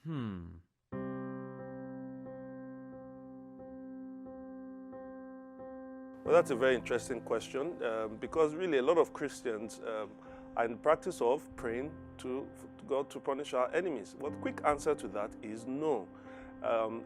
Hmm. Well, that's a very interesting question because really a lot of Christians are in the practice of praying to God to punish our enemies. Well, the quick answer to that is no.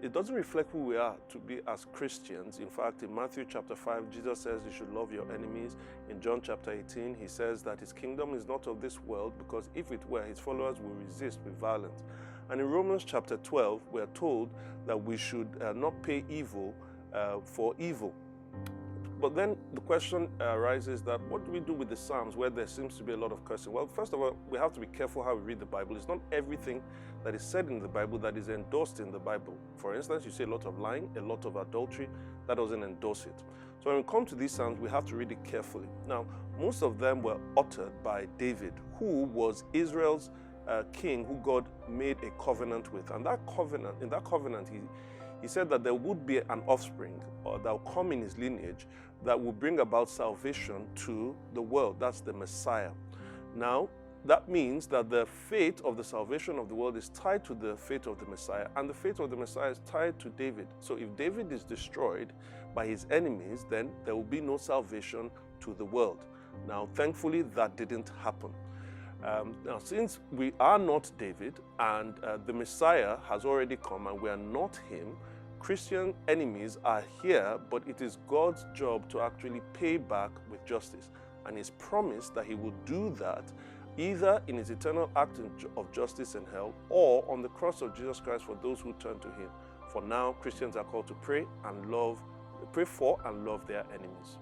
It doesn't reflect who we are to be as Christians. In fact, in Matthew chapter 5, Jesus says you should love your enemies. In John chapter 18, he says that his kingdom is not of this world, because if it were, his followers will resist with violence. And in Romans chapter 12, we are told that we should not pay evil for evil. But then the question arises that what do we do with the Psalms where there seems to be a lot of cursing? Well, first of all, we have to be careful how we read the Bible. It's not everything that is said in the Bible that is endorsed in the Bible. For instance, you see a lot of lying, a lot of adultery, that doesn't endorse it. So when we come to these Psalms, we have to read it carefully. Now, most of them were uttered by David, who was Israel's king who God made a covenant with. And in that covenant, he said that there would be an offspring or that will come in his lineage that will bring about salvation to the world. That's the Messiah. Now, that means that the fate of the salvation of the world is tied to the fate of the Messiah, and the fate of the Messiah is tied to David. So if David is destroyed by his enemies, then there will be no salvation to the world. Now, thankfully, that didn't happen. Now, since we are not David and the Messiah has already come and we are not him, Christian enemies are here, but it is God's job to actually pay back with justice. And he's promised that he will do that either in his eternal act of justice in hell or on the cross of Jesus Christ for those who turn to him. For now, Christians are called to pray for and love their enemies.